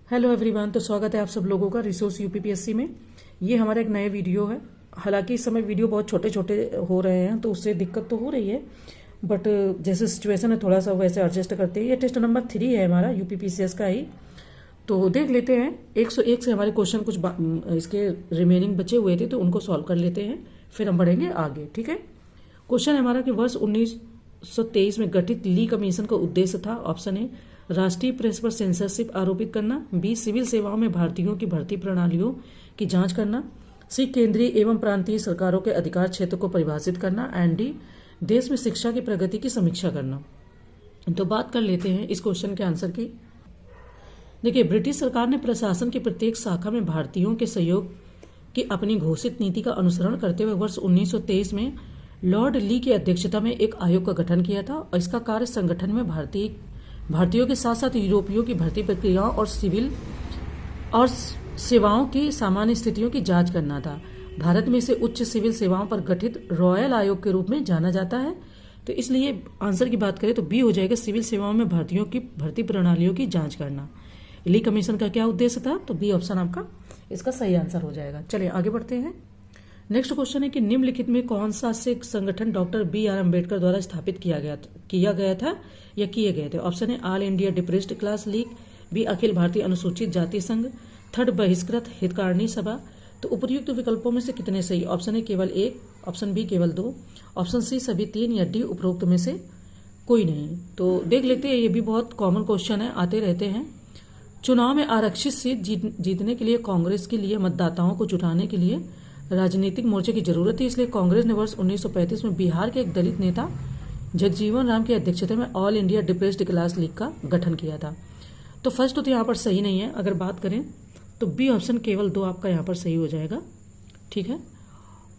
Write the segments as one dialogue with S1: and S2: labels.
S1: Hello everyone, तो स्वागत है आप सब लोगों का रिसोर्स यूपीपीएससी में। ये हमारा एक नया वीडियो है। हालांकि इस समय वीडियो बहुत छोटे छोटे हो रहे हैं तो उससे दिक्कत तो हो रही है, बट जैसे सिचुएशन है थोड़ा सा वैसे एडजस्ट करते हैं। ये टेस्ट नंबर 3 है हमारा यूपीपीसीएस का ही, तो देख लेते हैं। 101 से हमारे क्वेश्चन कुछ इसके रिमेनिंग बचे हुए थे तो उनको सॉल्व कर लेते हैं, फिर हम बढ़ेंगे आगे। ठीक है। क्वेश्चन है हमारा कि वर्ष 1923 में गठित ली कमीशन का उद्देश्य था। ऑप्शन ए, राष्ट्रीय प्रेस पर सेंसरशिप आरोपित करना। बी, सिविल सेवाओं में भारतीयों की भर्ती प्रणालियों की जांच करना। सी, केंद्रीय एवं प्रांतीय सरकारों के अधिकार क्षेत्र को परिभाषित करना। एंड डी, देश में शिक्षा की प्रगति की समीक्षा करना। तो बात कर लेते हैं इस क्वेश्चन के आंसर की। देखिए, ब्रिटिश सरकार ने प्रशासन की प्रत्येक शाखा में भारतीयों के सहयोग की अपनी घोषित नीति का अनुसरण करते हुए वर्ष 1923 में लॉर्ड ली की अध्यक्षता में एक आयोग का गठन किया था और इसका कार्य संगठन में भारतीयों के साथ साथ यूरोपियों की भर्ती प्रक्रियाओं और सिविल और सेवाओं की सामान्य स्थितियों की जांच करना था। भारत में इसे उच्च सिविल सेवाओं पर गठित रॉयल आयोग के रूप में जाना जाता है। तो इसलिए आंसर की बात करें तो बी हो जाएगा, सिविल सेवाओं में भारतीयों की भर्ती प्रणालियों की जांच करना। ली कमीशन का क्या उद्देश्य था? तो बी ऑप्शन आपका इसका सही आंसर हो जाएगा। चलिए आगे बढ़ते हैं। नेक्स्ट क्वेश्चन है कि निम्नलिखित में कौन सा से संगठन डॉक्टर BR अम्बेडकर द्वारा स्थापित किया गया था या किए गए थे? ऑप्शन है all India depressed class league. B, अखिल भारतीय अनुसूचित जाति संघ। थर्ड, बहिष्कृत हितकारिणी सभा। तो उपयुक्त विकल्पों में से कितने सही? ऑप्शन ए केवल 1, ऑप्शन बी केवल 2, ऑप्शन सी सभी 3 या डी उपरोक्त में से कोई नहीं। तो देख लेते हैं, ये भी बहुत कॉमन क्वेश्चन है, आते रहते हैं। चुनाव में आरक्षित सीट जीतने के लिए कांग्रेस के लिए मतदाताओं को जुटाने के लिए राजनीतिक मोर्चे की जरूरत थी, इसलिए कांग्रेस ने वर्ष 1935 में बिहार के एक दलित नेता जगजीवन राम की अध्यक्षता में all India depressed class league का गठन किया था। तो फर्स्ट तो यहाँ पर सही नहीं है। अगर बात करें तो बी ऑप्शन केवल 2 आपका यहाँ पर सही हो जाएगा। ठीक है।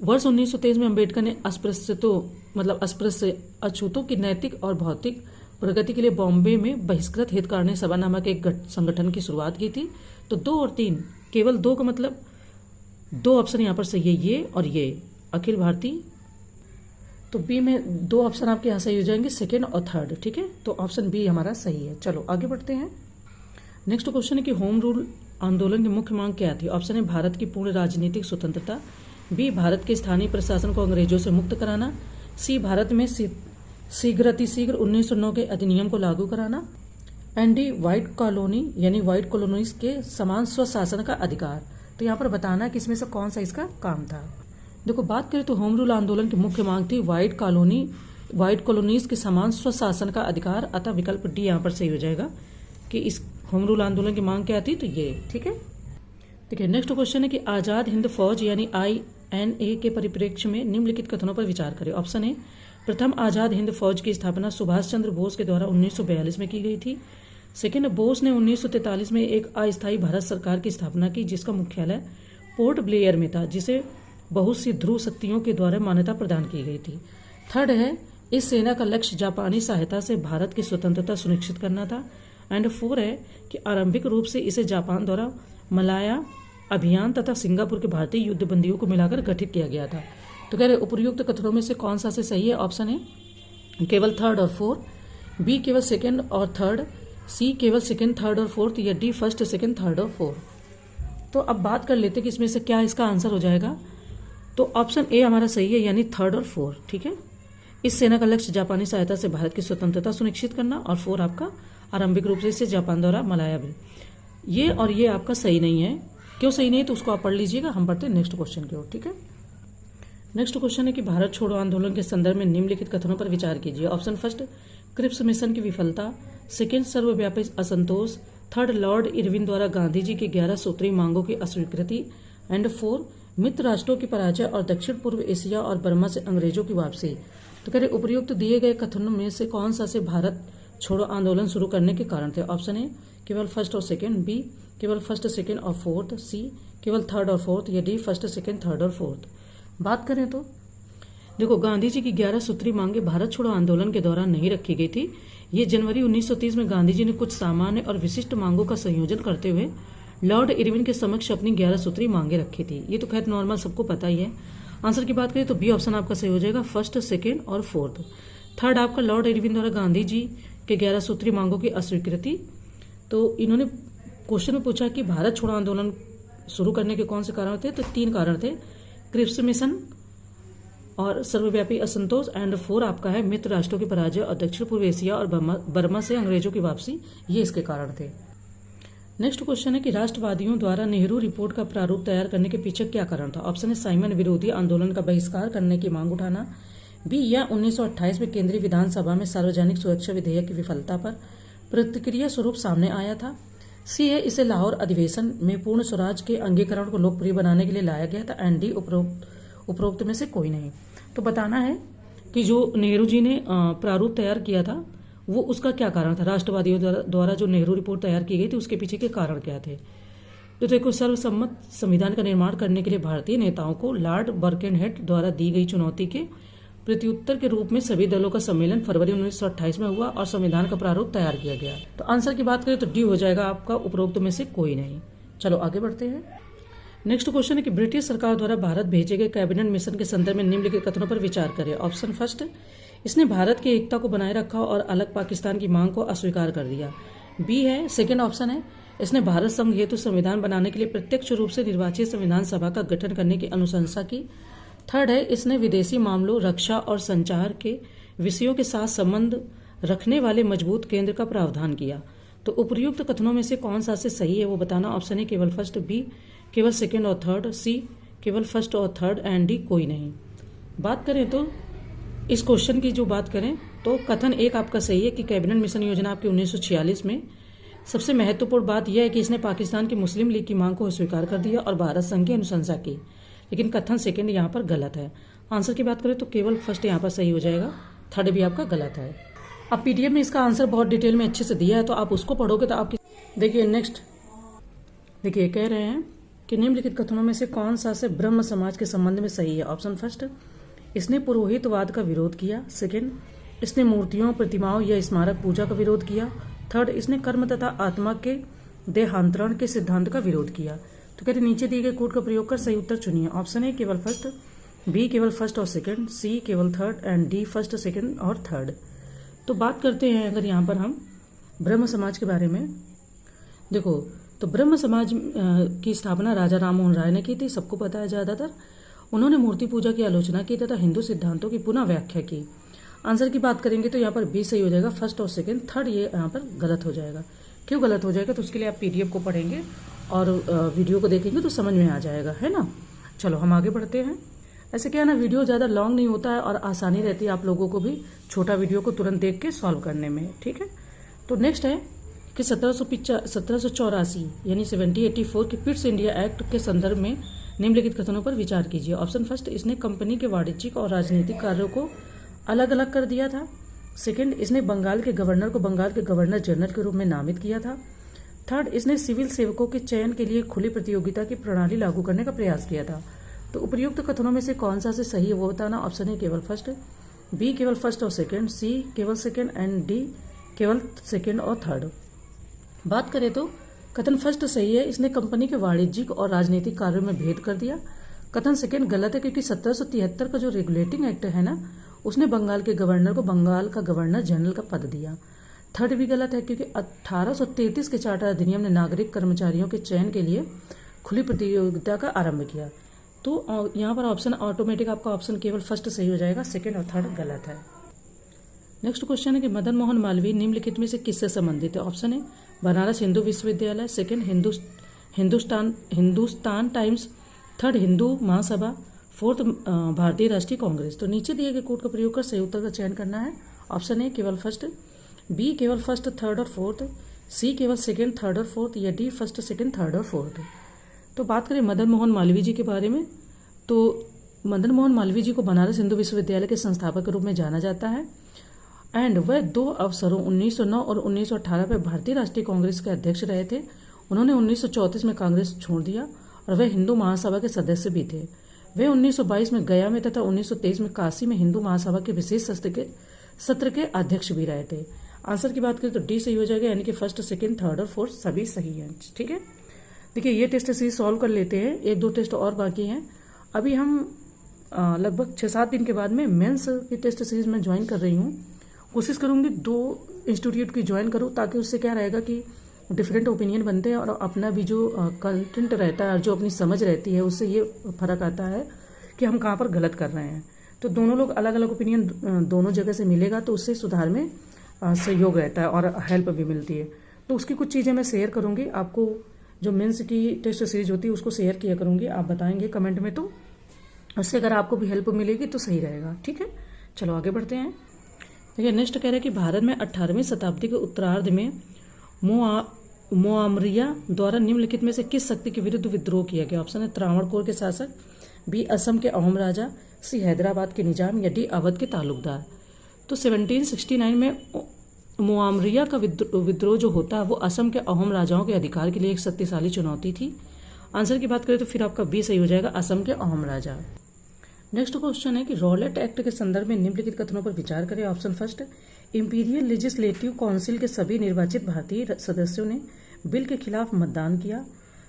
S1: वर्ष 1923 में अम्बेडकर ने अस्पृश्य अछूतों की नैतिक और भौतिक प्रगति के लिए बॉम्बे में बहिष्कृत हितकारिणी सभा नामक एक संगठन की शुरुआत की थी। तो 2 और 3, केवल 2 का मतलब 2 ऑप्शन यहाँ पर सही है, ये और ये अखिल भारतीय। तो बी में 2 ऑप्शन आपके यहाँ सही हो जाएंगे, सेकेंड और थर्ड। ठीक है, तो ऑप्शन बी हमारा सही है। चलो आगे बढ़ते हैं। नेक्स्ट क्वेश्चन है कि होम रूल आंदोलन की मुख्य मांग क्या थी? ऑप्शन है भारत की पूर्ण राजनीतिक स्वतंत्रता। बी, भारत के स्थानीय प्रशासन को अंग्रेजों से मुक्त कराना। सी, भारत में शीघ्र 1909 के अधिनियम को लागू कराना। एंड डी, व्हाइट कॉलोनी यानी व्हाइट कॉलोनीज के समान स्वशासन का अधिकार। तो यहाँ पर बताना है कि इसमें से कौन सा इसका काम था। देखो, बात करें तो होम रूल आंदोलन की मुख्य मांग थी व्हाइट कॉलोनीज के समान स्वशासन का अधिकार। अतः विकल्प डी यहाँ पर सही हो जाएगा कि इस होम रूल आंदोलन की मांग क्या थी, तो ये। ठीक है। देखिए, नेक्स्ट क्वेश्चन है कि आजाद हिंद फौज यानी INA के परिप्रेक्ष्य में निम्नलिखित कथनों पर विचार करें। ऑप्शन ए, प्रथम आजाद हिंद फौज की स्थापना सुभाष चंद्र बोस के द्वारा 1942 में की गई थी। सेकेंड, बोस ने 1943 में एक अस्थायी भारत सरकार की स्थापना की जिसका मुख्यालय पोर्ट ब्लेयर में था, जिसे बहुत सी ध्रुव शक्तियों के द्वारा मान्यता प्रदान की गई थी। थर्ड है, इस सेना का लक्ष्य जापानी सहायता से भारत की स्वतंत्रता सुनिश्चित करना था। एंड 4 है कि आरंभिक रूप से इसे जापान द्वारा मलाया अभियान तथा सिंगापुर के भारतीय युद्धबंदियों को मिलाकर गठित किया गया था। तो कह रहे उपयुक्त कथनों में से कौन सा से सही है? ऑप्शन ए केवल 3rd और 4, बी केवल 2nd और 3rd, सी केवल 2nd, 3rd और 4th, या डी 1st, 2nd, 3rd और 4th। तो अब बात कर लेते कि इसमें से क्या इसका आंसर हो जाएगा। तो ऑप्शन ए हमारा सही है, यानी 3rd और 4। ठीक है। इस सेना का लक्ष्य जापानी सहायता से भारत की स्वतंत्रता सुनिश्चित करना, और 4 आपका आरंभिक रूप से इसे जापान द्वारा मलाया भी। ये और ये आपका सही नहीं है। क्यों सही नहीं है तो उसको आप पढ़ लीजिएगा। हम पढ़ते हैं नेक्स्ट क्वेश्चन की ओर। ठीक है। नेक्स्ट क्वेश्चन है कि भारत छोड़ो आंदोलन के संदर्भ में निम्नलिखित कथनों पर विचार कीजिए। ऑप्शन फर्स्ट, क्रिप्स मिशन की विफलता। सेकेंड, सर्वव्यापी असंतोष। थर्ड, लॉर्ड इरविन द्वारा गांधी जी की 11 सूत्री मांगों की अस्वीकृति। एंड 4, मित्र राष्ट्रों की पराजय और दक्षिण पूर्व एशिया और बर्मा से अंग्रेजों की वापसी। तो कह रहे उपयुक्त दिए गए कथनों में से कौन सा से भारत छोड़ो आंदोलन शुरू करने के कारण थे? ऑप्शन ए केवल 1st और 2nd, बी केवल 1st, 2nd और 4th, सी केवल 3rd और 4th, या डी 1st, 2nd, 3rd और 4th। बात करें तो देखो, गांधी जी की 11 सूत्री मांगे भारत छोड़ो आंदोलन के दौरान नहीं रखी गई थी। ये जनवरी 1930 में गांधी जी ने कुछ सामान्य और विशिष्ट मांगों का संयोजन करते हुए लॉर्ड इरविन के समक्ष अपनी 11 सूत्री मांगे रखी थी। ये तो खैर नॉर्मल सबको पता ही है। आंसर की बात करें तो बी ऑप्शन आपका सही हो जाएगा, 1st, 2nd और 4th। थर्ड आपका लॉर्ड इरविन द्वारा गांधी जी के 11 सूत्री मांगों की अस्वीकृति। तो इन्होंने क्वेश्चन में पूछा कि भारत छोड़ो आंदोलन शुरू करने के कौन से कारण थे, तो 3 कारण थे, क्रिप्स मिशन और सर्वव्यापी असंतोष, एंड 4 आपका है मित्र राष्ट्रों की पराजय और दक्षिण पूर्व एशिया और बर्मा से अंग्रेजों की वापसी, ये इसके कारण थे। नेक्स्ट क्वेश्चन है कि राष्ट्रवादियों द्वारा नेहरू रिपोर्ट का प्रारूप तैयार करने के पीछे क्या कारण था। ऑप्शन है साइमन विरोधी आंदोलन का बहिष्कार करने की मांग उठाना, बी या 1928 में केंद्रीय विधानसभा में सार्वजनिक सुरक्षा विधेयक की विफलता पर प्रतिक्रिया स्वरूप सामने आया था, सी है इसे लाहौर अधिवेशन में पूर्ण स्वराज के अंगीकरण को लोकप्रिय बनाने के लिए लाया गया था, एंड डी उपरोक्त में से कोई नहीं। तो बताना है कि जो नेहरू जी ने प्रारूप तैयार किया था वो उसका क्या कारण था, राष्ट्रवादियों द्वारा जो नेहरू रिपोर्ट तैयार की गई थी उसके पीछे के कारण क्या थे। तो देखो, सर्वसम्मत संविधान का निर्माण करने के लिए भारतीय नेताओं को लॉर्ड बर्केनहेड द्वारा दी गई चुनौती के प्रत्युत्तर के रूप में सभी दलों का सम्मेलन फरवरी 1928 में हुआ और संविधान का प्रारूप तैयार किया गया। तो आंसर की बात करें तो डी हो जाएगा आपका, उपरोक्त में से कोई नहीं। चलो आगे बढ़ते हैं। नेक्स्ट क्वेश्चन है कि ब्रिटिश सरकार द्वारा भारत भेजे गए कैबिनेट मिशन के संदर्भ में निम्नलिखित कथनों पर विचार करें। ऑप्शन फर्स्ट, इसने भारत की एकता को बनाए रखा और अलग पाकिस्तान की मांग को अस्वीकार कर दिया। बी है, सेकेंड ऑप्शन है, इसने भारत संघ हेतु संविधान बनाने के लिए प्रत्यक्ष रूप से निर्वाचित संविधान सभा का गठन करने की अनुशंसा की। थर्ड है, इसने विदेशी मामलों, रक्षा और संचार के विषयों के साथ संबंध रखने वाले मजबूत केंद्र का प्रावधान किया। तो उपर्युक्त कथनों में से कौन सा से सही है वो बताना। ऑप्शन है केवल फर्स्ट, बी केवल सेकेंड और थर्ड, सी केवल फर्स्ट और थर्ड, एंड डी कोई नहीं। बात करें तो इस क्वेश्चन की जो बात करें तो कथन 1 आपका सही है कि कैबिनेट मिशन योजना आपकी 1946 में। सबसे महत्वपूर्ण बात यह है कि इसने पाकिस्तान की मुस्लिम लीग की मांग को अस्वीकार कर दिया और भारत संघ की अनुशंसा की, लेकिन कथन सेकेंड यहाँ पर गलत है। आंसर की बात करें तो केवल फर्स्ट यहाँ पर सही हो जाएगा, थर्ड भी आपका गलत है। अब पीडीएफ में इसका आंसर बहुत डिटेल में अच्छे से दिया है, तो आप उसको पढ़ोगे तो आपकी देखिए नेक्स्ट देखिए कह रहे हैं कि निम्नलिखित कथनों में से कौन सा से ब्रह्म समाज के संबंध में सही है। ऑप्शन फर्स्ट, इसने पुरोहितवाद का विरोध किया। सेकेंड, इसने मूर्तियों, प्रतिमाओं या स्मारक पूजा का विरोध किया। थर्ड, इसने कर्म तथा आत्मा के देहांतरण के सिद्धांत का विरोध किया। तो कहते नीचे दिए गए कोड का प्रयोग कर सही उत्तर चुनिए। ऑप्शन ए केवल फर्स्ट, बी केवल फर्स्ट और सेकंड, सी केवल third, and D first, second और थर्ड। तो बात करते हैं अगर यहाँ पर हम ब्रह्म समाज के बारे में। देखो, तो ब्रह्म समाज की स्थापना राजा राममोहन राय ने की थी, सबको पता है ज़्यादातर। उन्होंने मूर्ति पूजा की आलोचना की तथा हिंदू सिद्धांतों की पुनः व्याख्या की। आंसर की बात करेंगे तो यहाँ पर बी सही हो जाएगा, फर्स्ट और सेकंड। थर्ड ये यहाँ पर गलत हो जाएगा। क्यों गलत हो जाएगा, तो उसके लिए आप पीडीएफ को पढ़ेंगे और वीडियो को देखेंगे तो समझ में आ जाएगा, है ना। चलो हम आगे बढ़ते हैं। ऐसे क्या है ना, वीडियो ज़्यादा लॉन्ग नहीं होता है और आसानी रहती है आप लोगों को भी छोटा वीडियो को तुरंत देख के सॉल्व करने में, ठीक है। तो नेक्स्ट है कि 1784 यानी 1784 के पिट्स इंडिया एक्ट के संदर्भ में निम्नलिखित कथनों पर विचार कीजिए। ऑप्शन फर्स्ट, इसने कंपनी के वाणिज्यिक और राजनीतिक कार्यों को अलग अलग कर दिया था। सेकंड, इसने बंगाल के गवर्नर को बंगाल के गवर्नर जनरल के रूप में नामित किया था। थर्ड, इसने सिविल सेवकों के चयन के लिए खुली प्रतियोगिता की प्रणाली लागू करने का प्रयास किया था। तो उपयुक्त कथनों में से कौन सा से सही है वो बताना। ऑप्शन है केवल फर्स्ट, बी केवल फर्स्ट और सेकंड, सी केवल सेकंड, एंड डी केवल सेकंड और थर्ड। बात करें तो कथन फर्स्ट सही है, इसने कंपनी के वाणिज्यिक और राजनीतिक कार्यों में भेद कर दिया। कथन सेकंड गलत है क्योंकि 1773 का जो रेगुलेटिंग एक्ट है ना, उसने बंगाल के गवर्नर को बंगाल का गवर्नर जनरल का पद दिया। थर्ड भी गलत है क्योंकि 1833 के चार्टर अधिनियम ने नागरिक कर्मचारियों के चयन के लिए खुली प्रतियोगिता का आरंभ किया। तो यहाँ पर ऑप्शन ऑटोमेटिक आपका ऑप्शन केवल फर्स्ट सही हो जाएगा, सेकेंड और थर्ड गलत है। नेक्स्ट क्वेश्चन है कि मदन मोहन मालवीय निम्नलिखित में से किससे संबंधित है। ऑप्शन है Banaras Hindu Vishwavidyalaya, second Hindustan Times, third Hindu Mahasabha, fourth Bharatiya Rashtriya Congress. तो नीचे दिए गए कोड का प्रयोग कर सही उत्तर का चयन करना है। ऑप्शन ए केवल फर्स्ट, बी केवल फर्स्ट, थर्ड और फोर्थ, सी केवल सेकेंड, थर्ड और फोर्थ, या डी फर्स्ट, सेकेंड, थर्ड और फोर्थ। तो बात करें मदन मोहन मालवीय जी के बारे में, तो मदन मोहन मालवीय जी को बनारस हिंदू विश्वविद्यालय के संस्थापक के रूप में जाना जाता है एंड वह 2 अवसरों 1909 और 1918 में भारतीय राष्ट्रीय कांग्रेस के अध्यक्ष रहे थे। उन्होंने 1934 में कांग्रेस छोड़ दिया और वह हिंदू महासभा के सदस्य भी थे। वे 1922 में गया में तथा 1923 में काशी में हिंदू महासभा के विशेष सत्र के अध्यक्ष भी रहे थे। आंसर की बात करें तो डी सही हो जाएगा, यानी कि फर्स्ट, सेकेंड, थर्ड और फोर्थ सभी सही हैं, ठीक है। देखिए ये टेस्ट सीरीज सॉल्व कर लेते हैं, 1-2 टेस्ट और बाकी हैं। अभी हम लगभग 6-7 दिन के बाद में मेंस की टेस्ट सीरीज में ज्वाइन कर रही हूँ। कोशिश करूँगी 2 इंस्टीट्यूट की ज्वाइन करूँ, ताकि उससे क्या रहेगा कि डिफरेंट ओपिनियन बनते हैं और अपना भी जो कंटेंट रहता है और जो अपनी समझ रहती है उससे ये फर्क आता है कि हम कहाँ पर गलत कर रहे हैं। तो दोनों लोग अलग अलग ओपिनियन दोनों जगह से मिलेगा तो उससे सुधार में सहयोग रहता है और हेल्प भी मिलती है। तो उसकी कुछ चीज़ें मैं शेयर करूँगी आपको, जो मेंस की टेस्ट सीरीज होती है उसको शेयर किया करूँगी, आप बताएंगे कमेंट में, तो उससे अगर आपको भी हेल्प मिलेगी तो सही रहेगा। ठीक है, चलो आगे बढ़ते हैं। देखिए नेक्स्ट कह रहे हैं कि भारत में 18वीं शताब्दी के उत्तरार्ध में मुआमरिया द्वारा निम्नलिखित में से किस शक्ति के विरुद्ध विद्रोह किया गया? ऑप्शन है त्रावणकोर के शासक, बी असम के अहोम राजा, सी हैदराबाद के निजाम, या डी अवध के तालुकदार। तो 1769 में मुआमरिया का विद्रोह जो होता है वो असम के अहोम राजाओं के अधिकार के लिए एक शक्तिशाली चुनौती थी। आंसर की बात करें तो फिर आपका बी सही हो जाएगा, असम के अहोम राजा। नेक्स्ट क्वेश्चन है कि रॉलेट एक्ट के संदर्भ में निम्नलिखित कथनों पर विचार करें। Option first, imperial legislative council के सभी निर्वाचित भारतीय सदस्यों ने बिल के खिलाफ मतदान किया।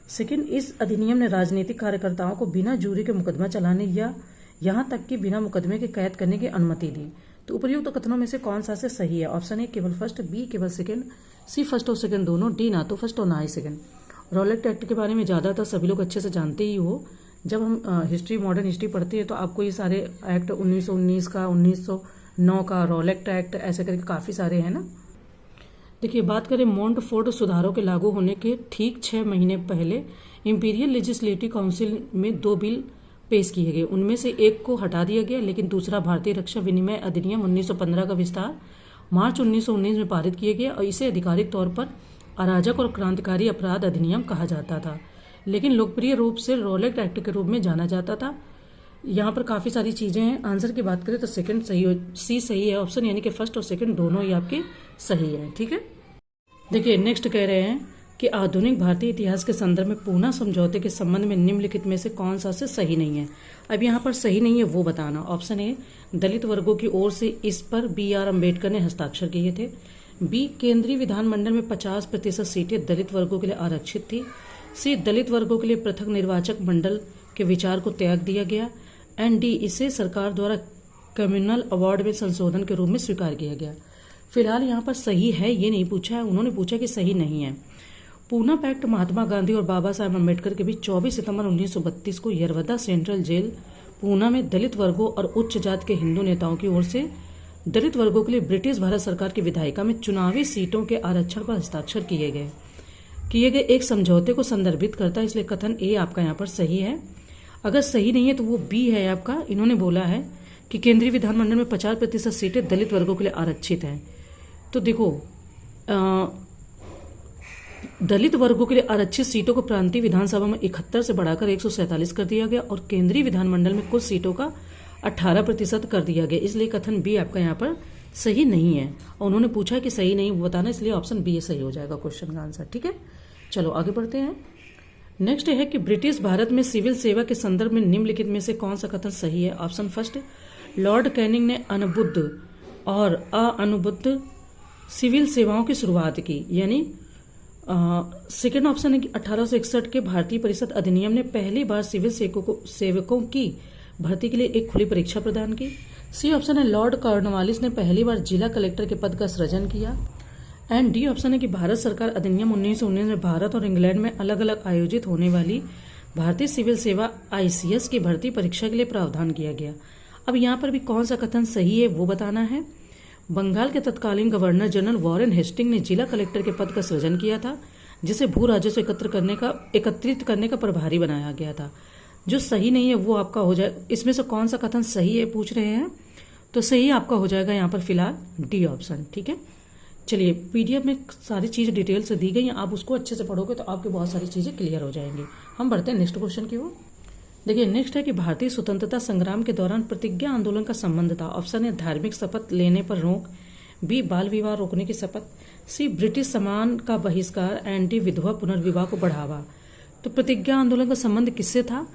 S1: सेकेंड, इस अधिनियम ने राजनीतिक कार्यकर्ताओं को बिना जूरी के मुकदमा चलाने या यहां तक कि बिना मुकदमे के कैद करने की अनुमति दी। तो उपयुक्त कथनों में से कौन सा से सही है? ऑप्शन ए केवल फर्स्ट, बी केवल सेकेंड, सी फर्स्ट और सेकेंड दोनों, डी ना तो फर्स्ट और ना ही सेकेंड। रॉलेट एक्ट के बारे में ज़्यादातर सभी लोग अच्छे से जानते ही हो। जब हम हिस्ट्री, मॉडर्न हिस्ट्री पढ़ते हैं तो आपको ये सारे एक्ट 1919 का, 1909 का, रॉलेट एक्ट, ऐसे करके काफ़ी सारे हैं ना। देखिए बात करें मोंटफोर्ट सुधारों के लागू होने के ठीक 6 महीने पहले इंपीरियल लेजिस्लेटिव काउंसिल में 2 बिल पेश किए गए। उनमें से एक को हटा दिया गया, लेकिन दूसरा भारतीय रक्षा विनिमय अधिनियम 1915 का विस्तार मार्च 1919 में पारित किया गया और इसे आधिकारिक तौर पर अराजक और क्रांतिकारी अपराध अधिनियम कहा जाता था, लेकिन लोकप्रिय रूप से रॉलेट एक्ट के रूप में जाना जाता था। यहाँ पर काफ़ी सारी चीज़ें हैं। आंसर की बात करें तो सेकंड सही हो, सी सही है ऑप्शन, यानी कि फर्स्ट और सेकंड दोनों ही आपके सही है। ठीक है, देखिए नेक्स्ट कह रहे हैं कि आधुनिक भारतीय इतिहास के संदर्भ में पूना समझौते के संबंध में निम्नलिखित में से कौन सा से सही नहीं है? अब यहाँ पर सही नहीं है वो बताना। ऑप्शन ए, दलित वर्गों की ओर से इस पर BR अम्बेडकर ने हस्ताक्षर किए थे। बी, केंद्रीय विधानमंडल में 50% सीटें दलित वर्गों के लिए आरक्षित थी। सी, दलित वर्गों के लिए पृथक निर्वाचक मंडल के विचार को त्याग दिया गया। एंड डी, इसे सरकार द्वारा कम्युनल अवार्ड में संशोधन के रूप में स्वीकार किया गया। फिलहाल यहाँ पर सही है ये नहीं पूछा है, उन्होंने पूछा कि सही नहीं है। पूना पैक्ट महात्मा गांधी और बाबा साहेब अम्बेडकर के बीच 24 सितंबर 1932 को यरवदा सेंट्रल जेल पूना में दलित वर्गों और उच्च जात के हिंदू नेताओं की ओर से दलित वर्गों के लिए ब्रिटिश भारत सरकार की विधायिका में चुनावी सीटों के आरक्षण पर हस्ताक्षर किए गए एक समझौते को संदर्भित करता है, इसलिए कथन ए आपका यहाँ पर सही है। अगर सही नहीं है तो वो बी है आपका। इन्होंने बोला है कि केंद्रीय विधानमंडल में 50% सीटें दलित वर्गों के लिए आरक्षित हैं। तो देखो दलित वर्गों के लिए आरक्षित सीटों को प्रांतीय विधानसभा में 71 से बढ़ाकर 147 कर दिया गया और केंद्रीय विधानमंडल में कुल सीटों का 18% कर दिया गया, इसलिए कथन बी आपका यहाँ पर सही नहीं है। और उन्होंने पूछा कि सही नहीं बताना, इसलिए ऑप्शन बी सही हो जाएगा क्वेश्चन का आंसर। ठीक है, चलो आगे बढ़ते हैं। नेक्स्ट है कि ब्रिटिश भारत में सिविल सेवा के संदर्भ में निम्नलिखित में से कौन सा कथन सही है? ऑप्शन फर्स्ट, लॉर्ड कैनिंग ने अनुबद्ध और अनुबद्ध सिविल सेवाओं की शुरुआत की, यानी सेकेंड ऑप्शन है कि 1861 के भारतीय परिषद अधिनियम ने पहली बार सिविल सेवकों की भर्ती के लिए एक खुली परीक्षा प्रदान की। सी ऑप्शन है लॉर्ड कॉर्नवालिस ने पहली बार जिला कलेक्टर के पद का सृजन किया। एंड डी ऑप्शन है कि भारत सरकार अधिनियम 1919 में भारत और इंग्लैंड में अलग अलग आयोजित होने वाली भारतीय सिविल सेवा ICS की भर्ती परीक्षा के लिए प्रावधान किया गया। अब यहाँ पर भी कौन सा कथन सही है वो बताना है। बंगाल के तत्कालीन गवर्नर जनरल वॉरेन हेस्टिंग ने जिला कलेक्टर के पद का सृजन किया था, जिसे भू राजस्व एकत्रित करने का प्रभारी बनाया गया था। जो सही नहीं है वो आपका हो जाए, इसमें से कौन सा कथन सही है पूछ रहे हैं, तो सही आपका हो जाएगा यहाँ पर फिलहाल डी ऑप्शन। ठीक है, चलिए PDF में सारी चीज़ डिटेल से दी गई हैं, आप उसको अच्छे से पढ़ोगे तो आपकी बहुत सारी चीज़ें क्लियर हो जाएंगी। हम बढ़ते हैं नेक्स्ट क्वेश्चन की ओर। देखिए नेक्स्ट है कि भारतीय स्वतंत्रता संग्राम के दौरान प्रतिज्ञा आंदोलन का संबंध था। ऑप्शन है धार्मिक शपथ लेने पर रोक, बी बाल विवाह रोकने की शपथ, सी ब्रिटिश सम्मान का बहिष्कार, एंड डी विधवा पुनर्विवाह को बढ़ावा। तो प्रतिज्ञा आंदोलन का संबंध किससे था?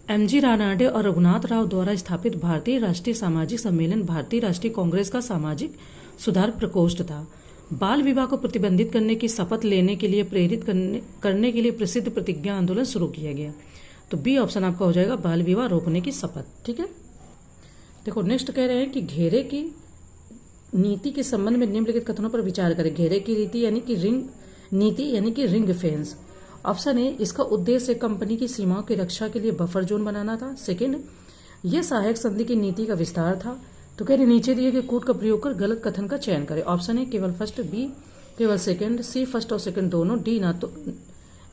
S1: MG रानाडे और रघुनाथ राव द्वारा स्थापित भारतीय राष्ट्रीय सामाजिक सम्मेलन भारतीय राष्ट्रीय कांग्रेस का सामाजिक सुधार प्रकोष्ठ था। बाल विवाह को प्रतिबंधित करने की शपथ लेने के लिए प्रेरित करने के लिए प्रसिद्ध प्रतिज्ञा आंदोलन शुरू किया गया। तो बी ऑप्शन आपका हो जाएगा बाल विवाह रोकने की शपथ। ठीक है, देखो नेक्स्ट कह रहे हैं कि घेरे की नीति के संबंध में निम्नलिखित कथनों पर विचार करें। घेरे की नीति यानी कि रिंग नीति यानी कि रिंग फेंस। ऑप्शन ए, इसका उद्देश्य कंपनी की सीमाओं की रक्षा के लिए बफर जोन बनाना था। सेकंड, यह सहायक संधि की नीति का विस्तार था। तो कह रहे नीचे दिए गए कूट का प्रयोग कर गलत कथन का चयन करें। ऑप्शन ए केवल फर्स्ट, बी केवल सेकंड, सी फर्स्ट और सेकंड दोनों, डी ना तो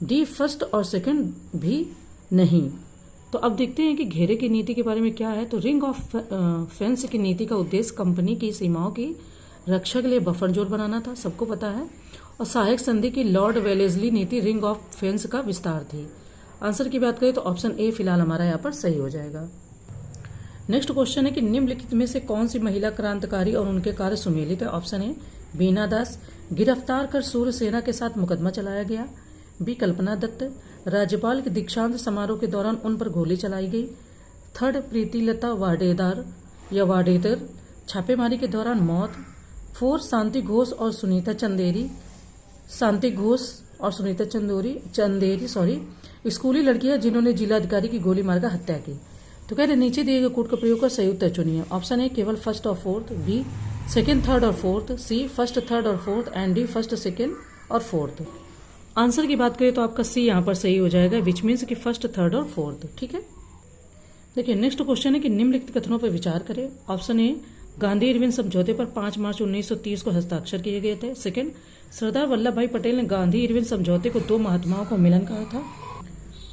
S1: डी फर्स्ट और सेकंड भी नहीं। तो अब देखते हैं कि घेरे की नीति के बारे में क्या है। तो रिंग ऑफ फेंस की नीति का उद्देश्य कंपनी की सीमाओं की रक्षा के लिए बफर जोन बनाना था, सबको पता है। और सहायक संधि की लॉर्ड वेलेस्ली नीति रिंग ऑफ फेंस का विस्तार थी। आंसर की बात करें तो ऑप्शन ए फिलहाल हमारा यहाँ पर सही हो जाएगा। नेक्स्ट क्वेश्चन है कि निम्नलिखित में से कौन सी महिला क्रांतिकारी और उनके कार्य सुमेलित है। ऑप्शन ए बीना दास, गिरफ्तार कर सूर्य सेना के साथ मुकदमा चलाया गया। बी कल्पना दत्त, राज्यपाल के दीक्षांत समारोह के दौरान उन पर गोली चलाई गई। थर्ड प्रीतिलता वाडेदार या वाडेदर, छापेमारी के दौरान मौत। फोर्थ शांति घोष और सुनीता चंदेरी, स्कूली लड़कियां जिन्होंने जिलाधिकारी की गोली मारकर हत्या की। तो कह रहे नीचे दिए गए कूट का प्रयोग कर सही उत्तर चुनिए। ऑप्शन ए केवल फर्स्ट और फोर्थ, बी सेकंड थर्ड और फोर्थ, सी फर्स्ट थर्ड और fourth and D first second और फोर्थ। आंसर की बात करें तो आपका सी यहाँ पर सही हो जाएगा, विच मीन्स कि फर्स्ट थर्ड और फोर्थ। ठीक है, देखिए नेक्स्ट क्वेश्चन है कि निम्नलिखित कथनों पर विचार करें। ऑप्शन ए गांधी इरविन समझौते पर 5 मार्च 1930 को हस्ताक्षर किए गए थे। सेकंड, सरदार वल्लभ भाई पटेल ने गांधी इरविन समझौते को 2 महात्माओं को मिलन कहा था।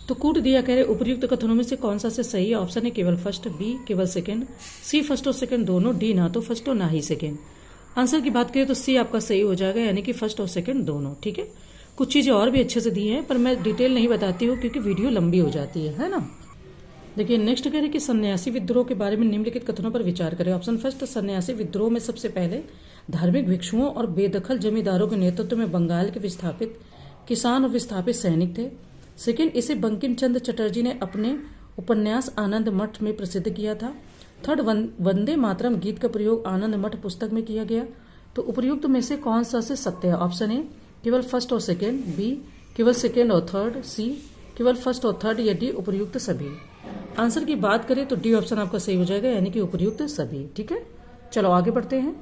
S1: तो कूट दिया कह रहे उपयुक्त कथनों में से कौन सा से सही है। ऑप्शन है केवल फर्स्ट, बी केवल सेकंड, सी फर्स्ट और सेकंड दोनों, डी ना तो फर्स्ट और ना ही सेकंड। आंसर की बात करें तो सी आपका सही हो जाएगा, यानी कि फर्स्ट और सेकंड दोनों। ठीक है, कुछ चीजें और भी अच्छे से दी हैं पर मैं डिटेल नहीं बताती हूँ क्योंकि वीडियो लंबी हो जाती है ना। देखिए नेक्स्ट कह रहे कि सन्यासी विद्रोह के बारे में निम्नलिखित कथनों पर विचार करें। ऑप्शन फर्स्ट, सन्यासी विद्रोह में सबसे पहले धार्मिक भिक्षुओं और बेदखल जमींदारों के नेतृत्व में बंगाल के विस्थापित किसान और विस्थापित सैनिक थे। सेकंड, इसे बंकिम चंद्र चटर्जी ने अपने उपन्यास आनंद मठ में प्रसिद्ध किया था। थर्ड, वंदे मातरम गीत का प्रयोग आनंद मठ पुस्तक में किया गया। तो उपयुक्त में से कौन सा से सत्य है। ऑप्शन ए केवल फर्स्ट और सेकंड, बी केवल सेकंड और थर्ड, सी केवल फर्स्ट और थर्ड, या डी उपयुक्त सभी। आंसर की बात करें तो डी ऑप्शन आपका सही हो जाएगा, यानी कि उपयुक्त सभी। ठीक है, चलो आगे बढ़ते हैं।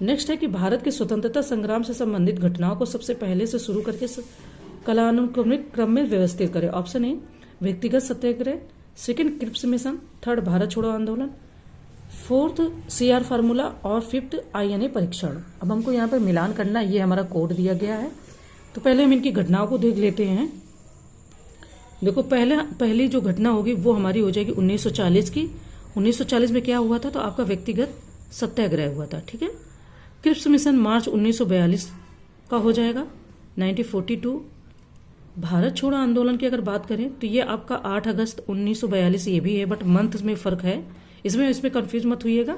S1: नेक्स्ट है कि भारत के स्वतंत्रता संग्राम से संबंधित घटनाओं को सबसे पहले से शुरू करके कालानुक्रमिक क्रम में व्यवस्थित करें। ऑप्शन ए व्यक्तिगत satyagraha, second Cripps mission, third Bharat Chhodo Andolan, fourth CR formula और फिफ्थ INA परीक्षण। अब हमको यहाँ पर मिलान करना, ये हमारा कोड दिया गया है। तो पहले हम इनकी घटनाओं को देख लेते हैं। देखो पहली जो घटना होगी वो हमारी हो जाएगी 1940 की। 1940 में क्या हुआ था, तो आपका व्यक्तिगत सत्याग्रह हुआ था। ठीक है, क्रिप्स मिशन मार्च 1942 का हो जाएगा 1942। भारत छोड़ो आंदोलन की अगर बात करें तो ये आपका 8 अगस्त 1942 ये भी है, बट मंथ में फर्क है, इसमें कंफ्यूज मत होइएगा।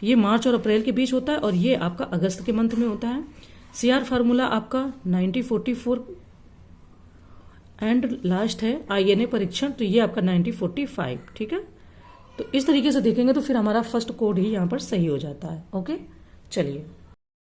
S1: ये मार्च और अप्रैल के बीच होता है और ये आपका अगस्त के मंथ में होता है। CR फार्मूला आपका 1944 एंड लास्ट है INA परीक्षण, तो ये आपका 1945। ठीक है, तो इस तरीके से देखेंगे तो फिर हमारा फर्स्ट कोड ही यहाँ पर सही हो जाता है। ओके, चलिए